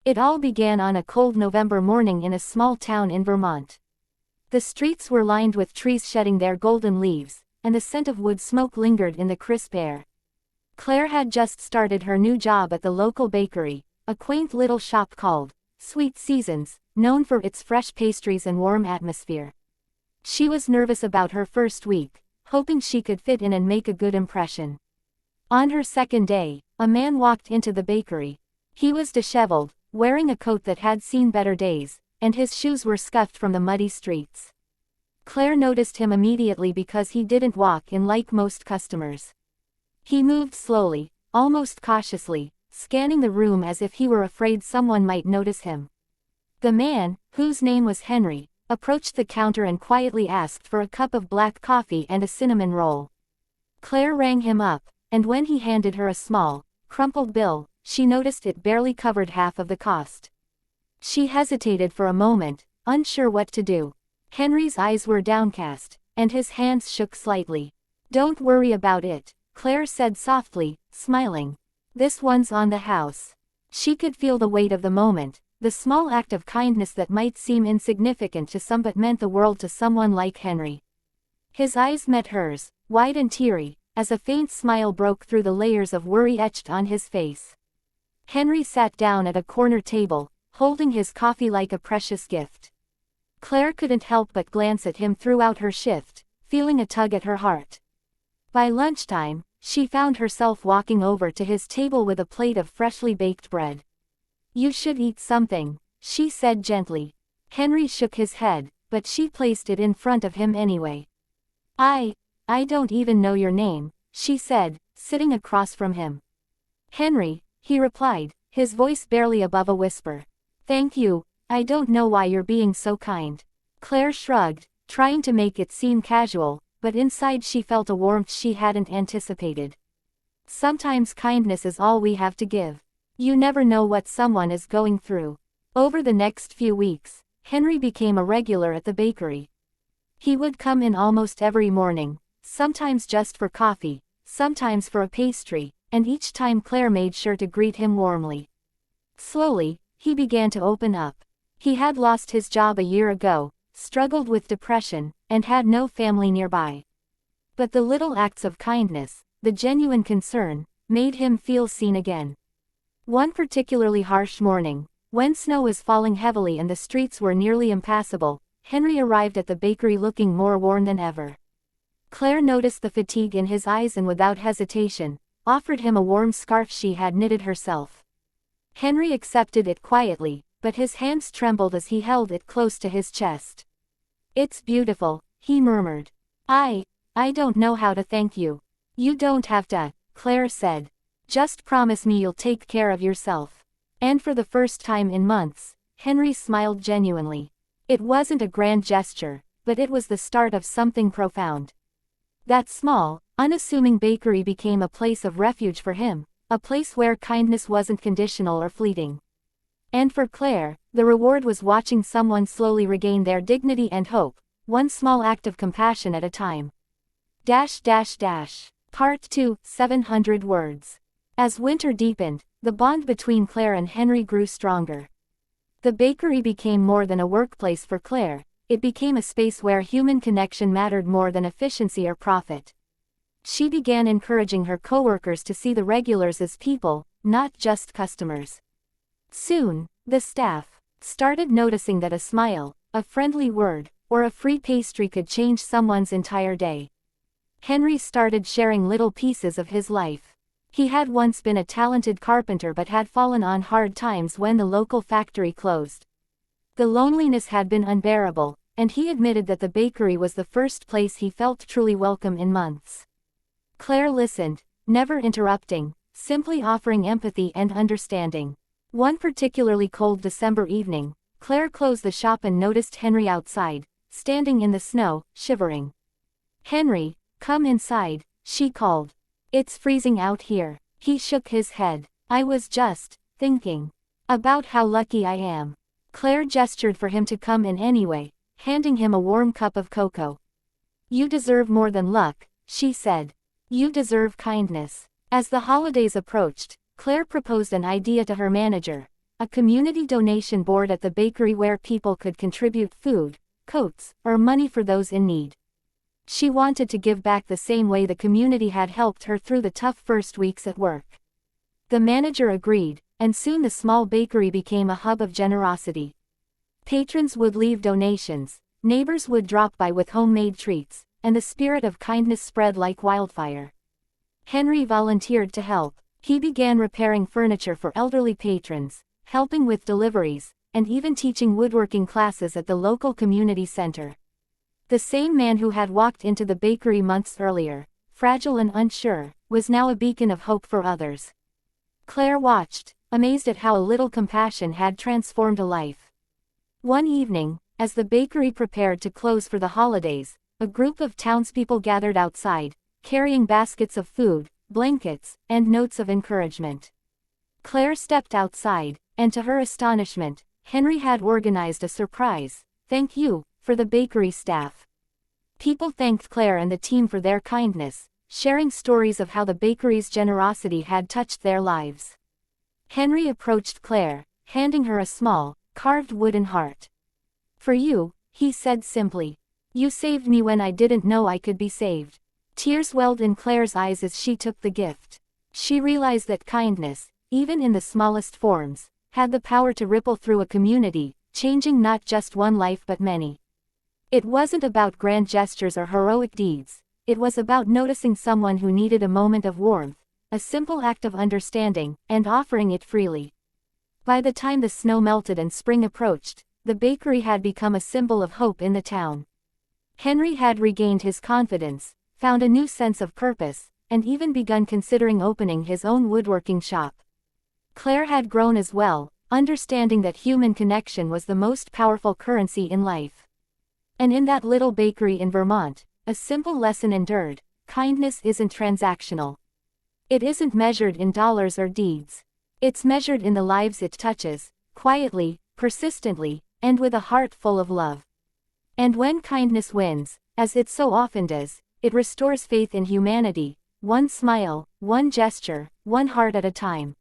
It all began on a cold November morning in a small town in Vermont. The streets were lined with trees shedding their golden leaves, and the scent of wood smoke lingered in the crisp air. Claire had just started her new job at the local bakery, a quaint little shop called Sweet Seasons, known for its fresh pastries and warm atmosphere. She was nervous about her first week, hoping she could fit in and make a good impression. On her second day, a man walked into the bakery. He was disheveled, wearing a coat that had seen better days, and his shoes were scuffed from the muddy streets. Claire noticed him immediately because he didn't walk in like most customers. He moved slowly, almost cautiously, scanning the room as if he were afraid someone might notice him. The man, whose name was Henry, approached the counter and quietly asked for a cup of black coffee and a cinnamon roll. Claire rang him up, and when he handed her a small, crumpled bill, she noticed it barely covered half of the cost. She hesitated for a moment, unsure what to do. Henry's eyes were downcast, and his hands shook slightly. "Don't worry about it," Claire said softly, smiling. "This one's on the house." She could feel the weight of the moment, the small act of kindness that might seem insignificant to some but meant the world to someone like Henry. His eyes met hers, wide and teary, as a faint smile broke through the layers of worry etched on his face. Henry sat down at a corner table, holding his coffee like a precious gift. Claire couldn't help but glance at him throughout her shift, feeling a tug at her heart. By lunchtime, she found herself walking over to his table with a plate of freshly baked bread. "You should eat something," she said gently. Henry shook his head, but she placed it in front of him anyway. I don't even know your name," she said, sitting across from him. "Henry," he replied, his voice barely above a whisper. "Thank you, I don't know why you're being so kind." Claire shrugged, trying to make it seem casual, but inside she felt a warmth she hadn't anticipated. Sometimes kindness is all we have to give. You never know what someone is going through. Over the next few weeks, Henry became a regular at the bakery. He would come in almost every morning, sometimes just for coffee, sometimes for a pastry, and each time Claire made sure to greet him warmly. Slowly, he began to open up. He had lost his job a year ago, struggled with depression, and had no family nearby. But the little acts of kindness, the genuine concern, made him feel seen again. One particularly harsh morning, when snow was falling heavily and the streets were nearly impassable, Henry arrived at the bakery looking more worn than ever. Claire noticed the fatigue in his eyes and without hesitation, offered him a warm scarf she had knitted herself. Henry accepted it quietly, but his hands trembled as he held it close to his chest. "It's beautiful," he murmured. I don't know how to thank you." "You don't have to," Claire said. "Just promise me you'll take care of yourself." And for the first time in months, Henry smiled genuinely. It wasn't a grand gesture, but it was the start of something profound. That small, unassuming bakery became a place of refuge for him, a place where kindness wasn't conditional or fleeting. And for Claire, the reward was watching someone slowly regain their dignity and hope, one small act of compassion at a time. Part 2, 700 words. As winter deepened, the bond between Claire and Henry grew stronger. The bakery became more than a workplace for Claire, it became a space where human connection mattered more than efficiency or profit. She began encouraging her coworkers to see the regulars as people, not just customers. Soon, the staff started noticing that a smile, a friendly word, or a free pastry could change someone's entire day. Henry started sharing little pieces of his life. He had once been a talented carpenter but had fallen on hard times when the local factory closed. The loneliness had been unbearable, and he admitted that the bakery was the first place he felt truly welcome in months. Claire listened, never interrupting, simply offering empathy and understanding. One particularly cold December evening, Claire closed the shop and noticed Henry outside, standing in the snow, shivering. "Henry, come inside," she called. "It's freezing out here." He shook his head. "I was just thinking about how lucky I am." Claire gestured for him to come in anyway, handing him a warm cup of cocoa. "You deserve more than luck," she said. "You deserve kindness." As the holidays approached, Claire proposed an idea to her manager, a community donation board at the bakery where people could contribute food, coats, or money for those in need. She wanted to give back the same way the community had helped her through the tough first weeks at work. The manager agreed, and soon the small bakery became a hub of generosity. Patrons would leave donations, neighbors would drop by with homemade treats, and the spirit of kindness spread like wildfire. Henry volunteered to help. He began repairing furniture for elderly patrons, helping with deliveries, and even teaching woodworking classes at the local community center. The same man who had walked into the bakery months earlier, fragile and unsure, was now a beacon of hope for others. Claire watched, amazed at how a little compassion had transformed a life. One evening, as the bakery prepared to close for the holidays, a group of townspeople gathered outside, carrying baskets of food, blankets, and notes of encouragement. Claire stepped outside, and to her astonishment, Henry had organized a surprise "thank you" for the bakery staff. People thanked Claire and the team for their kindness, sharing stories of how the bakery's generosity had touched their lives. Henry approached Claire, handing her a small, carved wooden heart. "For you," he said simply. "You saved me when I didn't know I could be saved." Tears welled in Claire's eyes as she took the gift. She realized that kindness, even in the smallest forms, had the power to ripple through a community, changing not just one life but many. It wasn't about grand gestures or heroic deeds, it was about noticing someone who needed a moment of warmth, a simple act of understanding, and offering it freely. By the time the snow melted and spring approached, the bakery had become a symbol of hope in the town. Henry had regained his confidence, found a new sense of purpose, and even begun considering opening his own woodworking shop. Claire had grown as well, understanding that human connection was the most powerful currency in life. And in that little bakery in Vermont, a simple lesson endured: kindness isn't transactional. It isn't measured in dollars or deeds. It's measured in the lives it touches, quietly, persistently, and with a heart full of love. And when kindness wins, as it so often does, it restores faith in humanity, one smile, one gesture, one heart at a time.